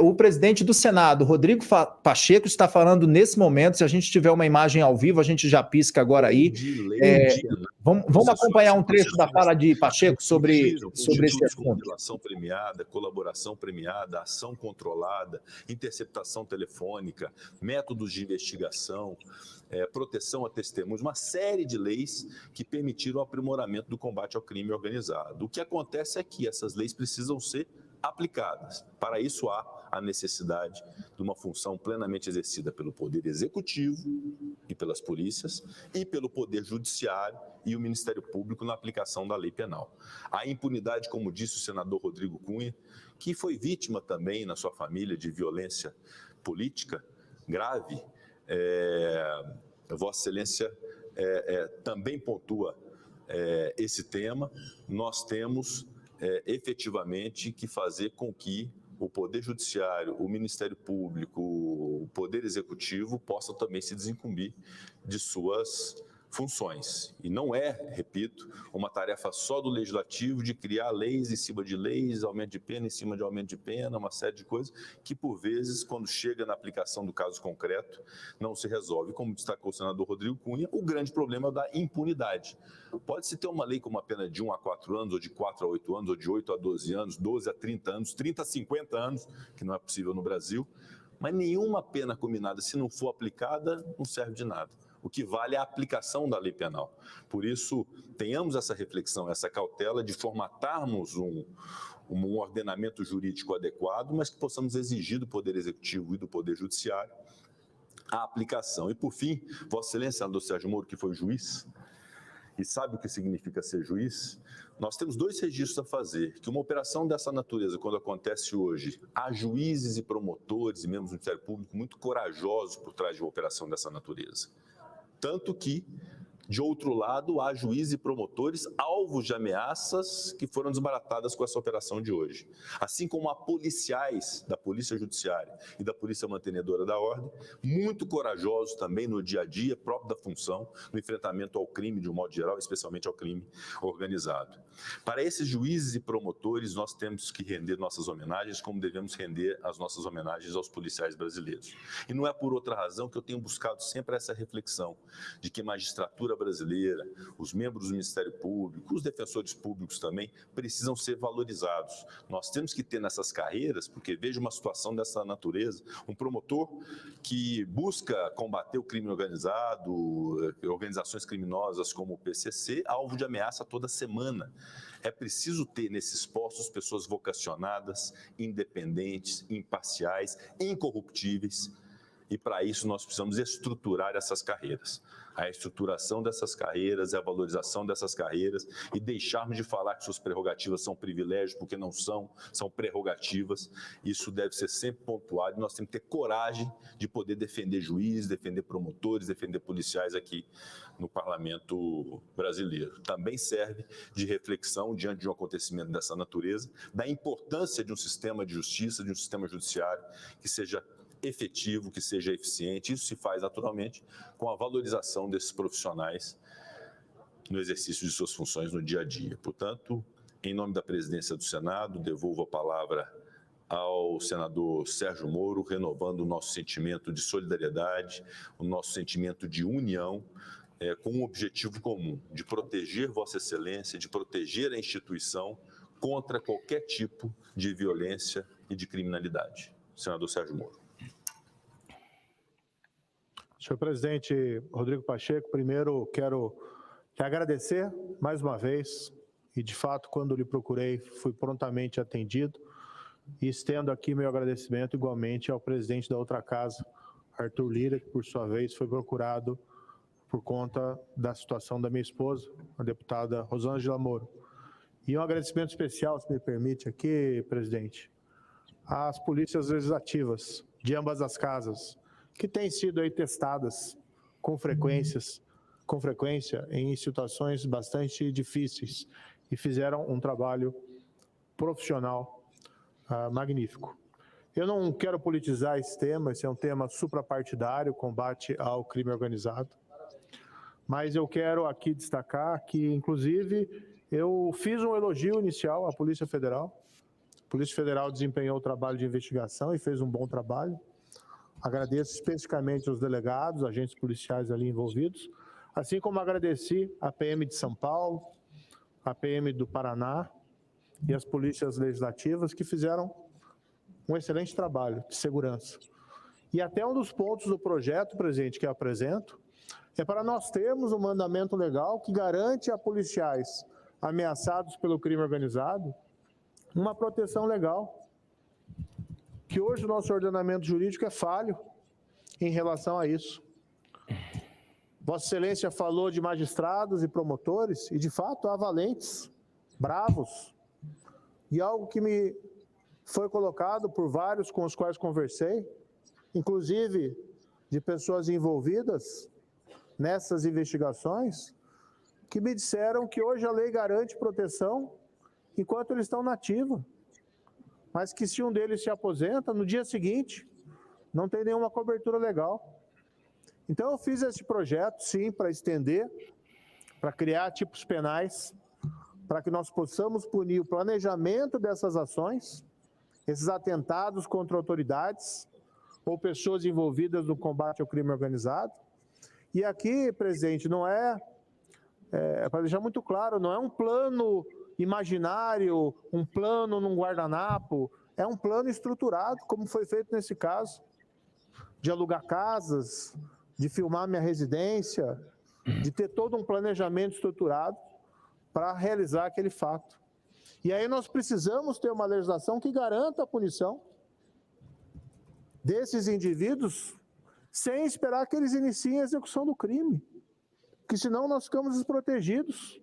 O presidente do Senado, Rodrigo Pacheco, está falando nesse momento. Se a gente tiver uma imagem ao vivo, a gente já pisca agora aí. Vamos acompanhar um trecho da fala de Pacheco sobre esse assunto. Como delação premiada, colaboração premiada, ação controlada, interceptação telefônica, métodos de investigação, proteção a testemunhos, uma série de leis que permitiram o aprimoramento do combate ao crime organizado. O que acontece é que essas leis precisam ser aplicadas. Para isso há a necessidade de uma função plenamente exercida pelo Poder Executivo e pelas polícias e pelo Poder Judiciário e o Ministério Público na aplicação da lei penal. A impunidade, como disse o senador Rodrigo Cunha, que foi vítima também na sua família de violência política grave, Vossa Excelência também pontua esse tema. Nós temos efetivamente que fazer com que o Poder Judiciário, o Ministério Público, o Poder Executivo possam também se desincumbir de suas funções. E não é, repito, uma tarefa só do Legislativo de criar leis em cima de leis, aumento de pena em cima de aumento de pena, uma série de coisas que, por vezes, quando chega na aplicação do caso concreto, não se resolve. Como destacou o senador Rodrigo Cunha, o grande problema é da impunidade. Pode-se ter uma lei com uma pena de 1 a 4 anos, ou de 4 a 8 anos, ou de 8 a 12 anos, 12 a 30 anos, 30 a 50 anos, que não é possível no Brasil, mas nenhuma pena combinada, se não for aplicada, não serve de nada. O que vale é a aplicação da lei penal. Por isso, tenhamos essa reflexão, essa cautela de formatarmos um ordenamento jurídico adequado, mas que possamos exigir do Poder Executivo e do Poder Judiciário a aplicação. E, por fim, Vossa Excelência, senador Sérgio Moro, que foi juiz, e sabe o que significa ser juiz, nós temos 2 registros a fazer, que uma operação dessa natureza, quando acontece hoje, há juízes e promotores e membros do Ministério Público muito corajosos por trás de uma operação dessa natureza. Tanto que, de outro lado, há juízes e promotores alvos de ameaças que foram desbaratadas com essa operação de hoje. Assim como há policiais da Polícia Judiciária e da Polícia Mantenedora da Ordem, muito corajosos também no dia a dia, próprio da função, no enfrentamento ao crime de um modo geral, especialmente ao crime organizado. Para esses juízes e promotores, nós temos que render nossas homenagens, como devemos render as nossas homenagens aos policiais brasileiros. E não é por outra razão que eu tenho buscado sempre essa reflexão de que a magistratura brasileira, os membros do Ministério Público, os defensores públicos também, precisam ser valorizados. Nós temos que ter nessas carreiras, porque veja uma situação dessa natureza, um promotor que busca combater o crime organizado, organizações criminosas como o PCC, alvo de ameaça toda semana. É preciso ter nesses postos pessoas vocacionadas, independentes, imparciais, incorruptíveis, e para isso nós precisamos estruturar essas carreiras. A estruturação dessas carreiras, a valorização dessas carreiras e deixarmos de falar que suas prerrogativas são privilégios, porque não são, são prerrogativas. Isso deve ser sempre pontuado e nós temos que ter coragem de poder defender juízes, defender promotores, defender policiais aqui no Parlamento brasileiro. Também serve de reflexão diante de um acontecimento dessa natureza, da importância de um sistema de justiça, de um sistema judiciário que seja efetivo, que seja eficiente. Isso se faz naturalmente com a valorização desses profissionais no exercício de suas funções no dia a dia. Portanto, em nome da presidência do Senado, devolvo a palavra ao senador Sérgio Moro, renovando o nosso sentimento de solidariedade, o nosso sentimento de união, com um objetivo comum, de proteger Vossa Excelência, de proteger a instituição contra qualquer tipo de violência e de criminalidade. Senador Sérgio Moro. Senhor presidente Rodrigo Pacheco, primeiro quero te agradecer mais uma vez, e de fato, quando lhe procurei, fui prontamente atendido, e estendo aqui meu agradecimento igualmente ao presidente da outra casa, Arthur Lira, que por sua vez foi procurado por conta da situação da minha esposa, a deputada Rosângela Moro. E um agradecimento especial, se me permite aqui, presidente, às polícias legislativas de ambas as casas, que têm sido aí testadas com frequência em situações bastante difíceis e fizeram um trabalho profissional magnífico. Eu não quero politizar esse tema é um tema suprapartidário, combate ao crime organizado, mas eu quero aqui destacar que, inclusive, eu fiz um elogio inicial à Polícia Federal, A Polícia Federal desempenhou o trabalho de investigação e fez um bom trabalho. Agradeço especificamente aos delegados, agentes policiais ali envolvidos, assim como agradeci a PM de São Paulo, a PM do Paraná e as polícias legislativas que fizeram um excelente trabalho de segurança. E até um dos pontos do projeto, presidente, que eu apresento, é para nós termos um mandamento legal que garante a policiais ameaçados pelo crime organizado uma proteção legal, que hoje o nosso ordenamento jurídico é falho em relação a isso. Vossa Excelência falou de magistrados e promotores, e de fato há valentes, bravos, e algo que me foi colocado por vários com os quais conversei, inclusive de pessoas envolvidas nessas investigações, que me disseram que hoje a lei garante proteção enquanto eles estão na ativa, mas que se um deles se aposenta, no dia seguinte, não tem nenhuma cobertura legal. Então eu fiz esse projeto, sim, para estender, para criar tipos penais, para que nós possamos punir o planejamento dessas ações, esses atentados contra autoridades ou pessoas envolvidas no combate ao crime organizado. E aqui, presidente, não para deixar muito claro, não é um plano imaginário, um plano num guardanapo, é um plano estruturado, como foi feito nesse caso, de alugar casas, de filmar minha residência, de ter todo um planejamento estruturado para realizar aquele fato. E aí nós precisamos ter uma legislação que garanta a punição desses indivíduos sem esperar que eles iniciem a execução do crime, porque senão nós ficamos desprotegidos.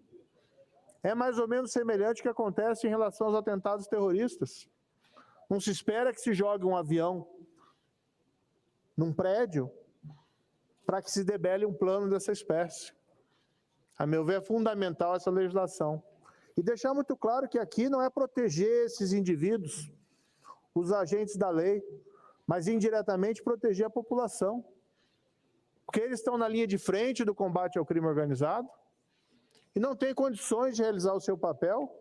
É mais ou menos semelhante ao que acontece em relação aos atentados terroristas. Não se espera que se jogue um avião num prédio para que se debele um plano dessa espécie. A meu ver, é fundamental essa legislação. E deixar muito claro que aqui não é proteger esses indivíduos, os agentes da lei, mas indiretamente proteger a população. Porque eles estão na linha de frente do combate ao crime organizado e não têm condições de realizar o seu papel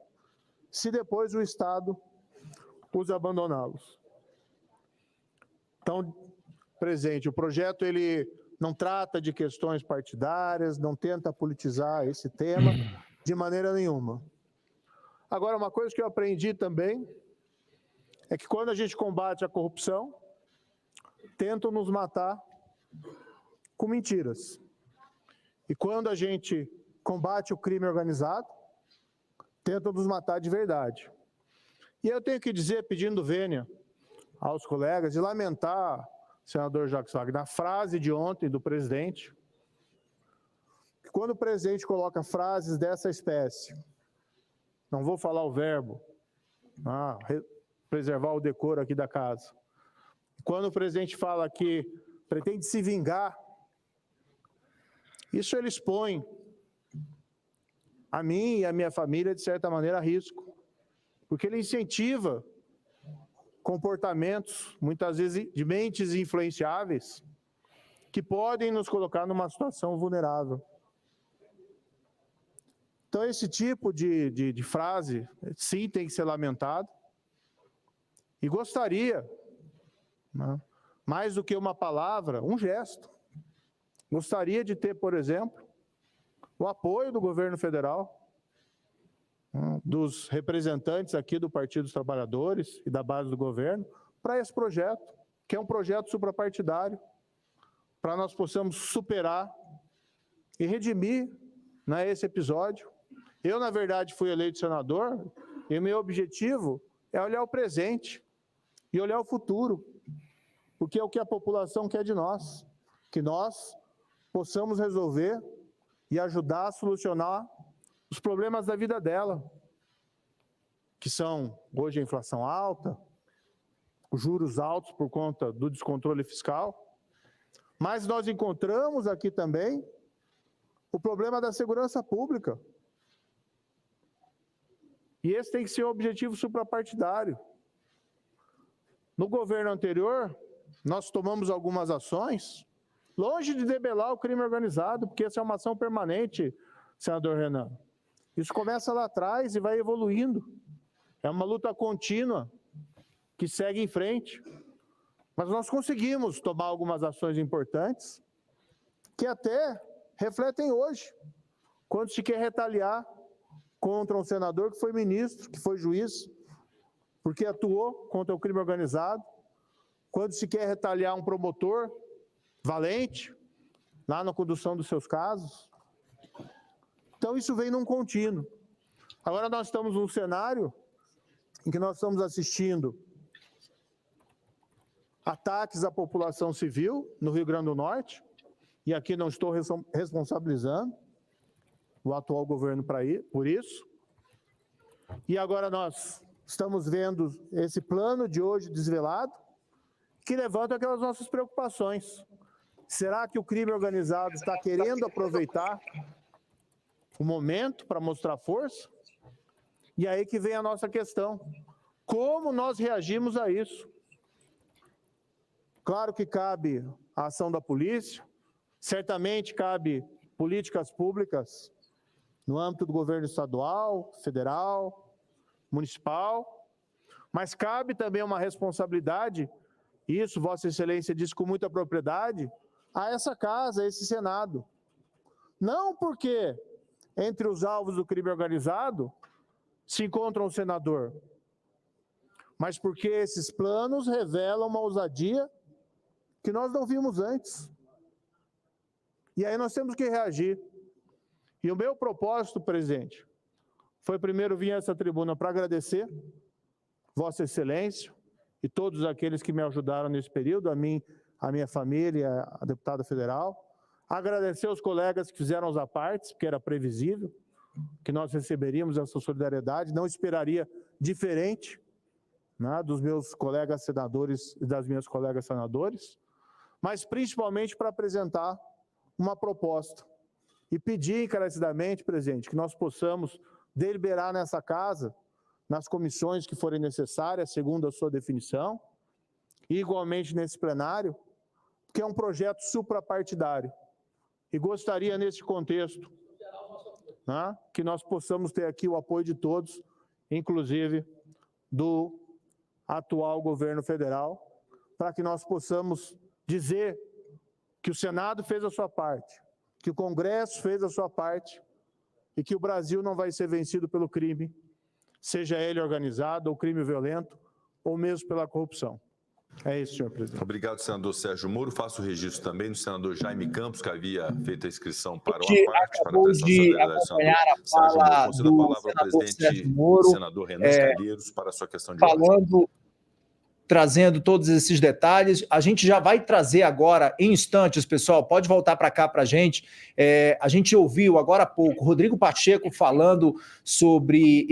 se depois o Estado os abandoná-los. Então, presidente, o projeto ele não trata de questões partidárias, não tenta politizar esse tema de maneira nenhuma. Agora, uma coisa que eu aprendi também é que quando a gente combate a corrupção, tentam nos matar com mentiras. E quando a gente combate o crime organizado, tentam nos matar de verdade. E eu tenho que dizer, pedindo vênia aos colegas, e lamentar, senador Jacques Wagner, a frase de ontem do presidente, que quando o presidente coloca frases dessa espécie, não vou falar o verbo, preservar o decoro aqui da casa, quando o presidente fala que pretende se vingar, isso ele expõe a mim e a minha família, de certa maneira, a risco, porque ele incentiva comportamentos, muitas vezes de mentes influenciáveis, que podem nos colocar numa situação vulnerável. Então, esse tipo de frase, sim, tem que ser lamentado, e gostaria, né, mais do que uma palavra, um gesto. Gostaria de ter, por exemplo, o apoio do governo federal, dos representantes aqui do Partido dos Trabalhadores e da base do governo, para esse projeto, que é um projeto suprapartidário, para nós possamos superar e redimir, né, esse episódio. Eu, na verdade, fui eleito senador e o meu objetivo é olhar o presente e olhar o futuro, porque é o que a população quer de nós, que nós possamos resolver e ajudar a solucionar os problemas da vida dela, que são, hoje, a inflação alta, os juros altos por conta do descontrole fiscal, mas nós encontramos aqui também o problema da segurança pública. E esse tem que ser o objetivo suprapartidário. No governo anterior, nós tomamos algumas ações, longe de debelar o crime organizado, porque essa é uma ação permanente, senador Renan. Isso começa lá atrás e vai evoluindo. É uma luta contínua que segue em frente. Mas nós conseguimos tomar algumas ações importantes que até refletem hoje, quando se quer retaliar contra um senador que foi ministro, que foi juiz, porque atuou contra o crime organizado, quando se quer retaliar um promotor valente, lá na condução dos seus casos. Então, isso vem num contínuo. Agora nós estamos num cenário em que nós estamos assistindo ataques à população civil no Rio Grande do Norte, e aqui não estou responsabilizando o atual governo por isso. E agora nós estamos vendo esse plano de hoje desvelado, que levanta aquelas nossas preocupações. Será que o crime organizado está querendo aproveitar o momento para mostrar força? E aí que vem a nossa questão. Como nós reagimos a isso? Claro que cabe a ação da polícia, certamente cabe políticas públicas no âmbito do governo estadual, federal, municipal, mas cabe também uma responsabilidade, isso Vossa Excelência disse com muita propriedade, a essa casa, a esse Senado. Não porque entre os alvos do crime organizado se encontra um senador, mas porque esses planos revelam uma ousadia que nós não vimos antes. E aí nós temos que reagir. E o meu propósito, presidente, foi primeiro vir a essa tribuna para agradecer Vossa Excelência e todos aqueles que me ajudaram nesse período, a mim, a minha família, a deputada federal, agradecer aos colegas que fizeram as apartes, porque era previsível que nós receberíamos essa solidariedade, não esperaria diferente, né, dos meus colegas senadores e das minhas colegas senadoras, mas principalmente para apresentar uma proposta e pedir encarecidamente, presidente, que nós possamos deliberar nessa casa, nas comissões que forem necessárias, segundo a sua definição, e igualmente nesse plenário, que é um projeto suprapartidário. E gostaria, nesse contexto, né, que nós possamos ter aqui o apoio de todos, inclusive do atual governo federal, para que nós possamos dizer que o Senado fez a sua parte, que o Congresso fez a sua parte e que o Brasil não vai ser vencido pelo crime, seja ele organizado ou crime violento, ou mesmo pela corrupção. É isso, senhor presidente. Obrigado, senador Sérgio Moro. Faço o registro também do senador Jaime Campos, que havia feito a inscrição para o aparte, para prestar solidariedade. Senador Sérgio Moro, concluir a fala do a palavra ao presidente Sérgio Moro, senador Renan Calheiros para a sua questão de ordem. Trazendo todos esses detalhes. A gente já vai trazer agora, em instantes, pessoal, pode voltar para cá para a gente. A gente ouviu agora há pouco Rodrigo Pacheco falando sobre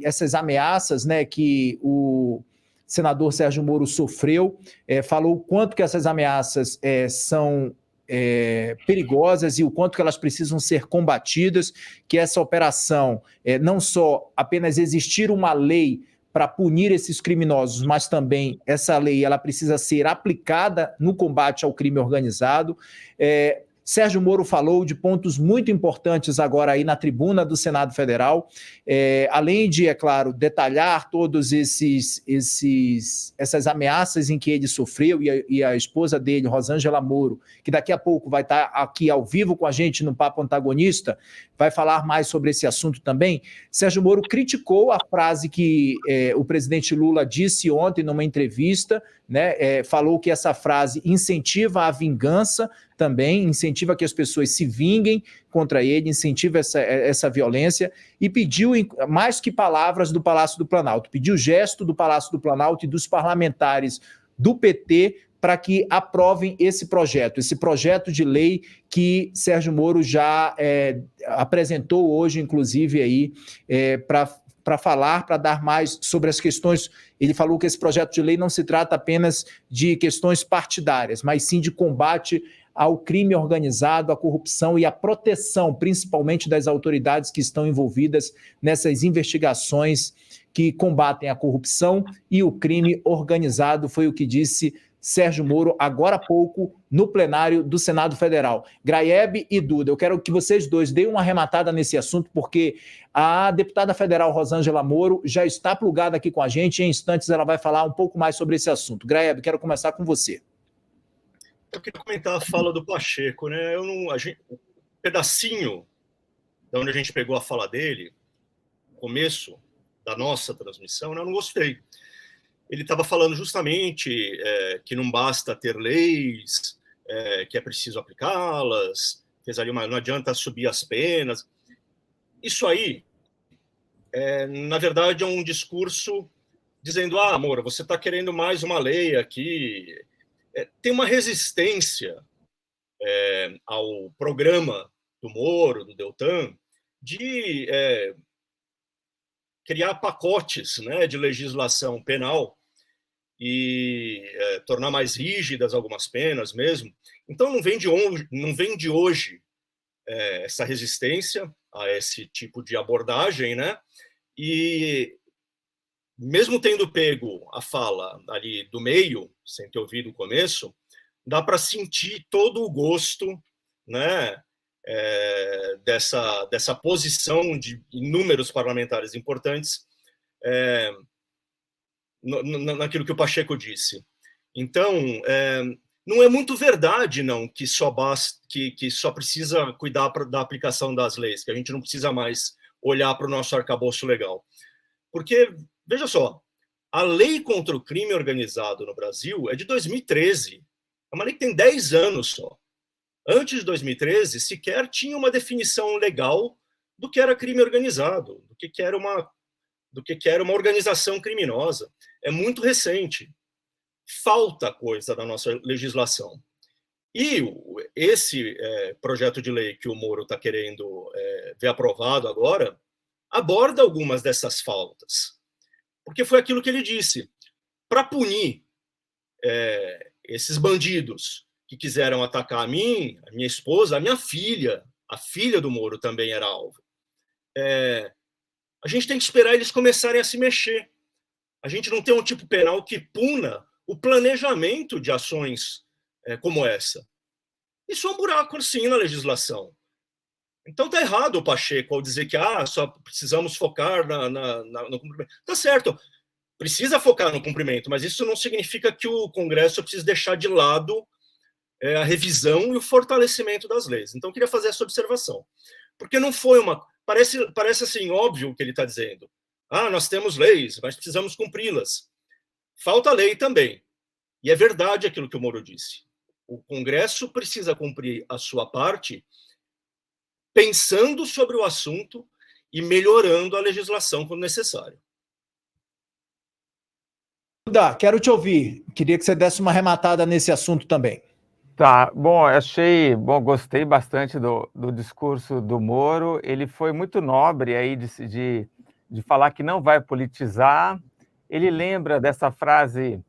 essas ameaças, né, que o senador Sérgio Moro sofreu, falou o quanto que essas ameaças são perigosas e o quanto que elas precisam ser combatidas, que essa operação não só apenas existir uma lei para punir esses criminosos, mas também essa lei ela precisa ser aplicada no combate ao crime organizado. Sérgio Moro falou de pontos muito importantes agora aí na tribuna do Senado Federal, além de, é claro, detalhar todos essas ameaças em que ele sofreu e a esposa dele, Rosângela Moro, que daqui a pouco vai estar aqui ao vivo com a gente no Papo Antagonista, vai falar mais sobre esse assunto também. Sérgio Moro criticou a frase que o presidente Lula disse ontem numa entrevista, né, falou que essa frase incentiva a vingança também, incentiva que as pessoas se vinguem contra ele, incentiva essa violência, e pediu, mais que palavras do Palácio do Planalto, pediu gesto do Palácio do Planalto e dos parlamentares do PT para que aprovem esse projeto de lei que Sérgio Moro já apresentou hoje, inclusive, aí, para falar, para dar mais sobre as questões. Ele falou que esse projeto de lei não se trata apenas de questões partidárias, mas sim de combate ao crime organizado, à corrupção e à proteção, principalmente das autoridades que estão envolvidas nessas investigações que combatem a corrupção e o crime organizado, foi o que disse Sérgio Moro, agora há pouco, no plenário do Senado Federal. Graeb e Duda, eu quero que vocês dois deem uma arrematada nesse assunto, porque a deputada federal Rosângela Moro já está plugada aqui com a gente, em instantes ela vai falar um pouco mais sobre esse assunto. Graeb, quero começar com você. Eu queria comentar a fala do Pacheco, né? Um pedacinho de onde a gente pegou a fala dele, começo da nossa transmissão, né, eu não gostei. Ele estava falando justamente que não basta ter leis, que é preciso aplicá-las, fez ali não adianta subir as penas. Isso aí, na verdade, é um discurso dizendo, Moro, você está querendo mais uma lei aqui. Tem uma resistência ao programa do Moro, do Deltan, de criar pacotes, né, de legislação penal e tornar mais rígidas algumas penas mesmo. Então, não vem de hoje essa resistência a esse tipo de abordagem, né? E mesmo tendo pego a fala ali do meio, sem ter ouvido o começo, dá para sentir todo o gosto, né, dessa posição de inúmeros parlamentares importantes naquilo que o Pacheco disse. Então, não é muito verdade, não, que só precisa cuidar da aplicação das leis, que a gente não precisa mais olhar para o nosso arcabouço legal. Porque, veja só, a lei contra o crime organizado no Brasil é de 2013. É uma lei que tem 10 anos só. Antes de 2013, sequer tinha uma definição legal do que era crime organizado, do que era uma organização criminosa. É muito recente. Falta coisa da nossa legislação. E esse projeto de lei que o Moro está querendo ver aprovado agora aborda algumas dessas faltas. Porque foi aquilo que ele disse. Para punir esses bandidos que quiseram atacar a mim, a minha esposa, a minha filha, a filha do Moro também era alvo. A gente tem que esperar eles começarem a se mexer. A gente não tem um tipo penal que puna o planejamento de ações como essa. Isso é um buraco, sim, na legislação. Então está errado o Pacheco ao dizer que só precisamos focar no cumprimento. Está certo, precisa focar no cumprimento, mas isso não significa que o Congresso precisa deixar de lado a revisão e o fortalecimento das leis. Então, eu queria fazer essa observação. Porque não foi uma... Parece assim, óbvio o que ele está dizendo. Nós temos leis, mas precisamos cumpri-las. Falta lei também. E é verdade aquilo que o Moro disse. O Congresso precisa cumprir a sua parte pensando sobre o assunto e melhorando a legislação quando necessário. Duda, quero te ouvir. Queria que você desse uma arrematada nesse assunto também. Tá, bom, gostei bastante do discurso do Moro. Ele foi muito nobre aí de falar que não vai politizar. Ele lembra dessa frase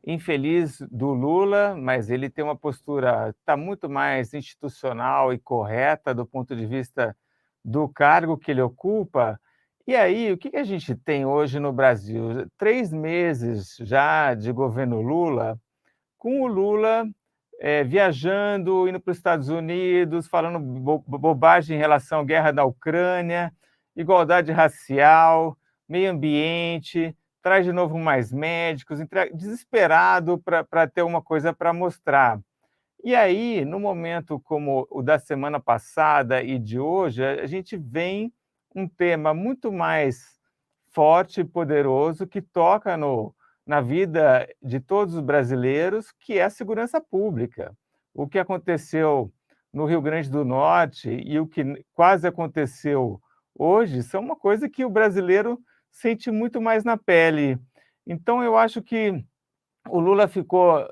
infeliz do Lula, mas ele tem uma postura está muito mais institucional e correta do ponto de vista do cargo que ele ocupa. E aí, o que a gente tem hoje no Brasil? 3 meses já de governo Lula, com o Lula viajando, indo para os Estados Unidos, falando bobagem em relação à guerra da Ucrânia, igualdade racial, meio ambiente, traz de novo mais médicos, desesperado para ter uma coisa para mostrar. E aí, no momento como o da semana passada e de hoje, a gente vem um tema muito mais forte e poderoso que toca na vida de todos os brasileiros, que é a segurança pública. O que aconteceu no Rio Grande do Norte e o que quase aconteceu hoje são uma coisa que o brasileiro sente muito mais na pele. Então, eu acho que o Lula ficou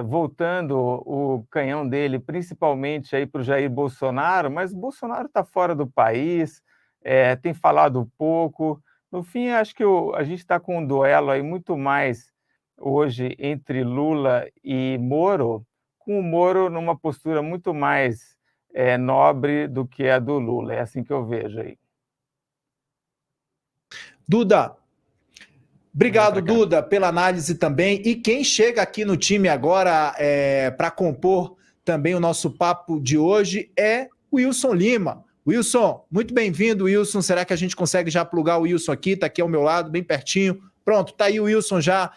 voltando o canhão dele, principalmente para o Jair Bolsonaro, mas o Bolsonaro está fora do país, tem falado pouco. No fim, acho que a gente está com um duelo aí muito mais hoje entre Lula e Moro, com o Moro numa postura muito mais nobre do que a do Lula. É assim que eu vejo aí. Duda, Obrigado, Duda, pela análise também. E quem chega aqui no time agora para compor também o nosso papo de hoje é o Wilson Lima. Wilson, muito bem-vindo, Wilson. Será que a gente consegue já plugar o Wilson aqui? Está aqui ao meu lado, bem pertinho. Pronto, está aí o Wilson já,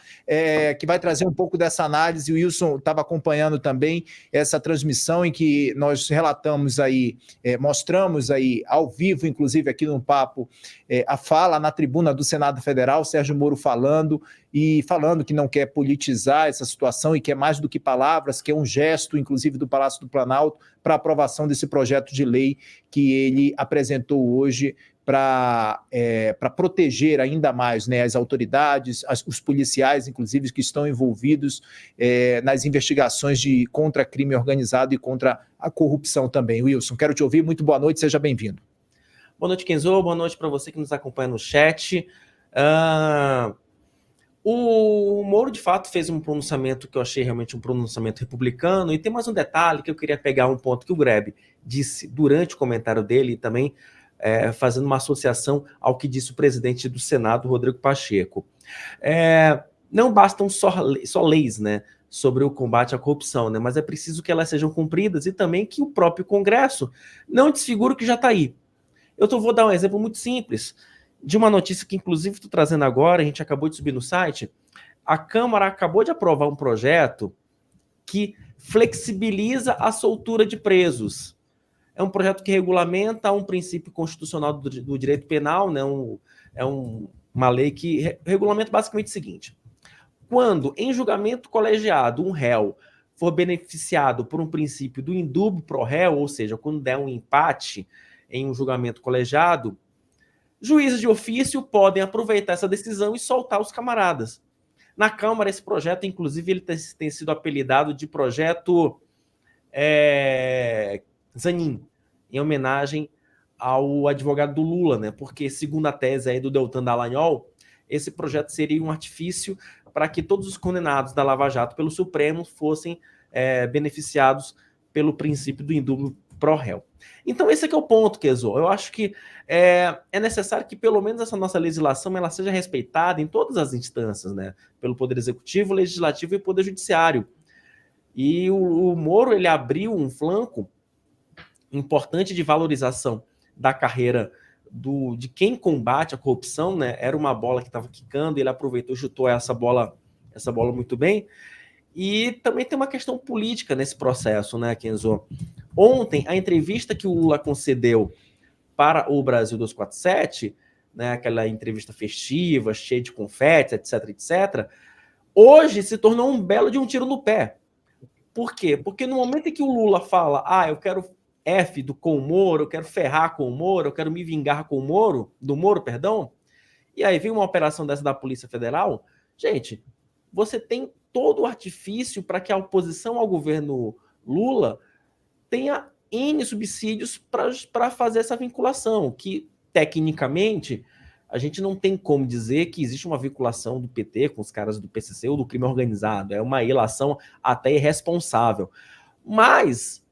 que vai trazer um pouco dessa análise. O Wilson estava acompanhando também essa transmissão em que nós relatamos aí, mostramos aí ao vivo, inclusive aqui no papo, a fala na tribuna do Senado Federal, Sérgio Moro falando que não quer politizar essa situação e que é mais do que palavras, que é um gesto, inclusive, do Palácio do Planalto para aprovação desse projeto de lei que ele apresentou hoje para proteger ainda mais, né, as autoridades, os policiais, inclusive, que estão envolvidos nas investigações contra crime organizado e contra a corrupção também. Wilson, quero te ouvir. Muito boa noite, seja bem-vindo. Boa noite, Kenzo. Boa noite para você que nos acompanha no chat. O Moro, de fato, fez um pronunciamento que eu achei realmente um pronunciamento republicano, e tem mais um detalhe que eu queria pegar, um ponto que o Grebe disse durante o comentário dele e também fazendo uma associação ao que disse o presidente do Senado, Rodrigo Pacheco. Não bastam só leis, né, sobre o combate à corrupção, né, mas é preciso que elas sejam cumpridas e também que o próprio Congresso não desfigure o que já está aí. Vou dar um exemplo muito simples de uma notícia que, inclusive, estou trazendo agora, a gente acabou de subir no site. A Câmara acabou de aprovar um projeto que flexibiliza a soltura de presos. É um projeto que regulamenta um princípio constitucional do direito penal, né? Uma lei que regulamenta basicamente o seguinte: quando, em julgamento colegiado, um réu for beneficiado por um princípio do indúbio pro réu, ou seja, quando der um empate em um julgamento colegiado, juízes de ofício podem aproveitar essa decisão e soltar os camaradas. Na Câmara, esse projeto, inclusive, ele tem sido apelidado de projeto Zanin, em homenagem ao advogado do Lula, né? Porque, segundo a tese aí do Deltan Dallagnol, esse projeto seria um artifício para que todos os condenados da Lava Jato pelo Supremo fossem beneficiados pelo princípio do indúbio pro réu. Então, esse aqui é o ponto, Kenzo. Eu acho que é necessário que, pelo menos, essa nossa legislação ela seja respeitada em todas as instâncias, né? Pelo Poder Executivo, Legislativo e Poder Judiciário. E o Moro, ele abriu um flanco importante de valorização da carreira de quem combate a corrupção, né? Era uma bola que estava quicando, ele aproveitou e chutou essa bola muito bem. E também tem uma questão política nesse processo, né, Kenzo? Ontem, a entrevista que o Lula concedeu para o Brasil 247, né, aquela entrevista festiva, cheia de confetes, etc, etc, hoje se tornou um belo de um tiro no pé. Por quê? Porque no momento em que o Lula fala, eu quero com o Moro, eu quero ferrar com o Moro, eu quero me vingar com o Moro, e aí vem uma operação dessa da Polícia Federal, gente, você tem todo o artifício para que a oposição ao governo Lula tenha N subsídios para fazer essa vinculação, que, tecnicamente, a gente não tem como dizer que existe uma vinculação do PT com os caras do PCC ou do crime organizado, é uma relação até irresponsável. Mas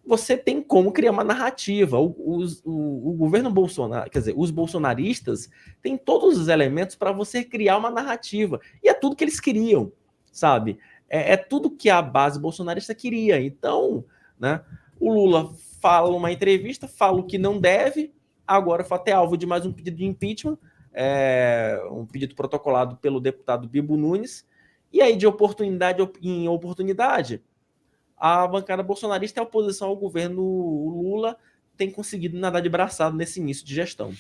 você tem como criar uma narrativa. O governo Bolsonaro, quer dizer, os bolsonaristas têm todos os elementos para você criar uma narrativa, e é tudo que eles queriam, sabe? É tudo que a base bolsonarista queria. Então, né, o Lula fala numa entrevista, fala o que não deve, agora foi até alvo de mais um pedido de impeachment, um pedido protocolado pelo deputado Bibo Nunes, e aí de oportunidade em oportunidade, a bancada bolsonarista e a oposição ao governo Lula tem conseguido nadar de braçada nesse início de gestão.